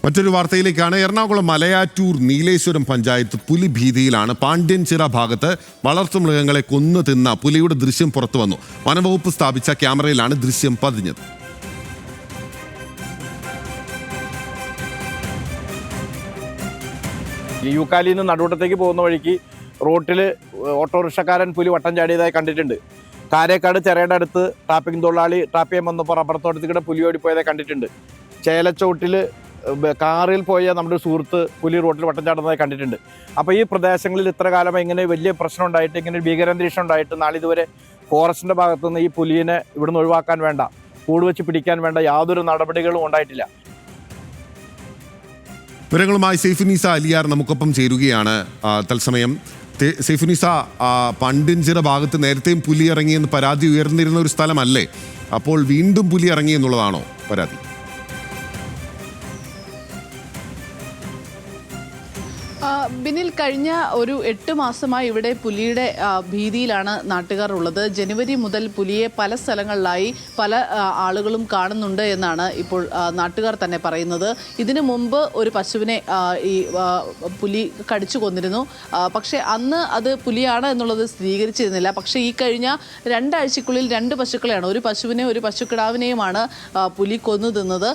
മറ്റൊരു വാർത്തയിലേക്കാണ്. എറണാകുളം മലയാറ്റൂർ നീലേശ്വരം പഞ്ചായത്ത് പുലി ഭീതിയിലാണ്. പാണ്ഡ്യൻചിറ ഭാഗത്ത് വളർത്തുമൃഗങ്ങളെ കൊന്നു തിന്ന പുലിയുടെ ദൃശ്യം പുറത്തു വന്നു. വനംവകുപ്പ് സ്ഥാപിച്ച ക്യാമറയിലാണ് ദൃശ്യം പതിഞ്ഞത്. യൂക്കാലിയിൽ നിന്ന് നടുവട്ടത്തേക്ക് പോകുന്ന വഴിക്ക് റോട്ടിൽ ഓട്ടോറിക്ഷക്കാരൻ പുലി വട്ടം ചാടിയതായി കണ്ടിട്ടുണ്ട്. കാരേക്കാട് ചെറയുടെ അടുത്ത് ടാപ്പിംഗ് തൊഴിലാളി ടാപ്പ് ചെയ്യാൻ വന്നപ്പോൾ റബ്ബർ തോട്ടത്തിൽ പുലി ഓടിപ്പോയതായി കണ്ടിട്ടുണ്ട്. ചേലച്ചോട്ടിൽ കാറിൽ പോയ നമ്മുടെ സുഹൃത്ത് പുലി റോട്ടിൽ വട്ടം ചാടുന്നതായി കണ്ടിട്ടുണ്ട്. അപ്പോൾ ഈ പ്രദേശങ്ങളിൽ ഇത്ര കാലം ഇങ്ങനെ വലിയ പ്രശ്നം ഉണ്ടായിട്ട്, ഇങ്ങനെ ഭീകരാന്തരീക്ഷം ഉണ്ടായിട്ട്, നാളിതുവരെ ഫോറസ്റ്റിൻ്റെ ഭാഗത്തുനിന്ന് ഈ പുലിയെ ഇവിടുന്ന് ഒഴിവാക്കാൻ വേണ്ട, കൂട് വെച്ച് പിടിക്കാൻ വേണ്ട യാതൊരു നടപടികളും ഉണ്ടായിട്ടില്ല. വിവരങ്ങളുമായി സൈഫുനിസ അലിയാർ നമുക്കൊപ്പം ചേരുകയാണ് തത്സമയം. സൈഫുനിസ, പാണ്ഡ്യൻചിറ ഭാഗത്ത് നേരത്തെയും പുലി ഇറങ്ങിയെന്ന് പരാതി ഉയർന്നിരുന്ന ഒരു സ്ഥലമല്ലേ? അപ്പോൾ വീണ്ടും പുലി ഇറങ്ങി എന്നുള്ളതാണോ പരാതി? ബിനിൽ, കഴിഞ്ഞ ഒരു 8 മാസമായി ഇവിടെ പുലിയുടെ ഭീതിയിലാണ് നാട്ടുകാർ ഉള്ളത്. ജനുവരി മുതൽ പുലിയെ പല സ്ഥലങ്ങളിലായി പല ആളുകളും കാണുന്നുണ്ട് എന്നാണ് ഇപ്പോൾ നാട്ടുകാർ തന്നെ പറയുന്നത്. ഇതിനു മുമ്പ് ഒരു പശുവിനെ ഈ പുലി കടിച്ചു കൊന്നിരുന്നു. പക്ഷേ അന്ന് അത് പുലിയാണ് എന്നുള്ളത് സ്ഥിരീകരിച്ചിരുന്നില്ല. പക്ഷേ ഈ കഴിഞ്ഞ 2 ആഴ്ചക്കുള്ളിൽ 2 പശുക്കളെയാണ്, ഒരു പശുവിനെ ഒരു പശുക്കിടാവിനെയുമാണ് പുലി കൊന്നു തിന്നത്.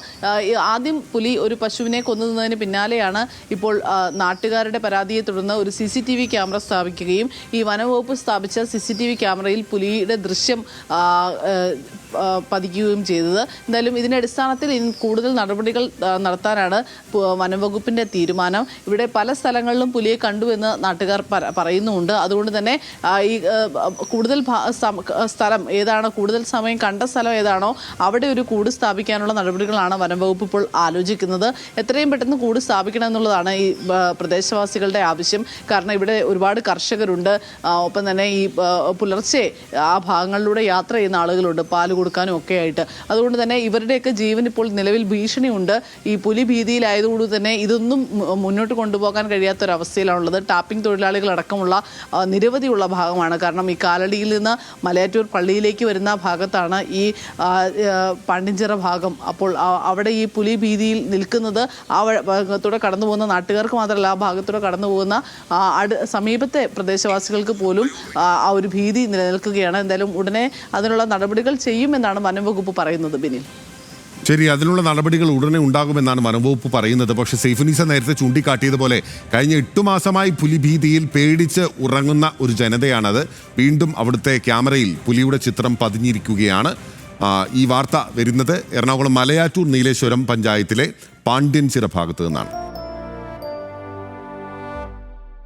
ആദ്യം പുലി ഒരു പശുവിനെ കൊന്നു തിന്നതിന് പിന്നാലെയാണ് ഇപ്പോൾ നാട്ടുകാരുടെ പരാതിയെ തുടർന്ന് ഒരു CCTV ക്യാമറ സ്ഥാപിക്കുകയും ഈ വനംവകുപ്പ് സ്ഥാപിച്ച CCTV ക്യാമറയിൽ പുലിയുടെ ദൃശ്യം പതിക്കുകയും ചെയ്തത്. എന്തായാലും ഇതിന്റെ അടിസ്ഥാനത്തിൽ കൂടുതൽ നടപടികൾ നടത്താനാണ് വനംവകുപ്പിന്റെ തീരുമാനം. ഇവിടെ പല സ്ഥലങ്ങളിലും പുലിയെ കണ്ടുവെന്ന് നാട്ടുകാർ പറയുന്നുമുണ്ട്. അതുകൊണ്ട് തന്നെ ഈ കൂടുതൽ സ്ഥലം ഏതാണോ, കൂടുതൽ സമയം കണ്ട സ്ഥലം ഏതാണോ അവിടെ ഒരു കൂട് സ്ഥാപിക്കാനുള്ള നടപടികളാണ് വനംവകുപ്പ് ഇപ്പോൾ ആലോചിക്കുന്നത്. എത്രയും പെട്ടെന്ന് കൂട് സ്ഥാപിക്കണം എന്നുള്ളതാണ് ഈ പ്രദേശവാസികളുടെ ആവശ്യം. കാരണം ഇവിടെ ഒരുപാട് കർഷകരുണ്ട്, ഒപ്പം തന്നെ ഈ പുലർച്ചെ ആ ഭാഗങ്ങളിലൂടെ യാത്ര ചെയ്യുന്ന ആളുകളുണ്ട്, പാല് കൊടുക്കാനും ഒക്കെ ആയിട്ട്. അതുകൊണ്ട് തന്നെ ഇവരുടെയൊക്കെ ജീവൻ ഇപ്പോൾ നിലവിൽ ഭീഷണിയുണ്ട്. ഈ പുലി ഭീതിയിലായതുകൊണ്ട് തന്നെ ഇതൊന്നും മുന്നോട്ട് കൊണ്ടുപോകാൻ കഴിയാത്തൊരവസ്ഥയിലാണുള്ളത്. ടാപ്പിംഗ് തൊഴിലാളികളടക്കമുള്ള നിരവധിയുള്ള ഭാഗമാണ്. കാരണം ഈ കാലടിയിൽ നിന്ന് മലയാറ്റൂർ പള്ളിയിലേക്ക് വരുന്ന ഭാഗത്താണ് ഈ പാണ്ഡ്യൻചിറ ഭാഗം. അപ്പോൾ അവിടെ ഈ പുലി ഭീതിയിൽ നിൽക്കുന്നത് ആ ഭാഗത്തൂടെ കടന്നു പോകുന്ന നാട്ടുകാർക്ക് മാത്രമല്ല, ആ ഭാഗത്തൂടെ കടന്നു പോകുന്ന സമീപത്തെ പ്രദേശവാസികൾക്ക് പോലും ആ ഒരു ഭീതി നിലനിൽക്കുകയാണ്. എന്തായാലും ഉടനെ അതിനുള്ള നടപടികൾ ചെയ്യുമെന്നാണ് വനംവകുപ്പ് പറയുന്നത്. ബിനിൽ, ശരി, അതിനുള്ള നടപടികൾ ഉടനെ ഉണ്ടാകുമെന്നാണ് വനംവകുപ്പ് പറയുന്നത്. പക്ഷേ സൈഫുനിസ നേരത്തെ ചൂണ്ടിക്കാട്ടിയതുപോലെ കഴിഞ്ഞ 8 മാസമായി പുലിഭീതിയിൽ പേടിച്ച് ഉറങ്ങുന്ന ഒരു ജനതയാണത്. വീണ്ടും അവിടുത്തെ ക്യാമറയിൽ പുലിയുടെ ചിത്രം പതിഞ്ഞിരിക്കുകയാണ്. ഈ വാർത്ത വരുന്നത് എറണാകുളം മലയാറ്റൂർ നീലേശ്വരം പഞ്ചായത്തിലെ പാണ്ഡ്യൻചിറ ഭാഗത്തു നിന്നാണ്.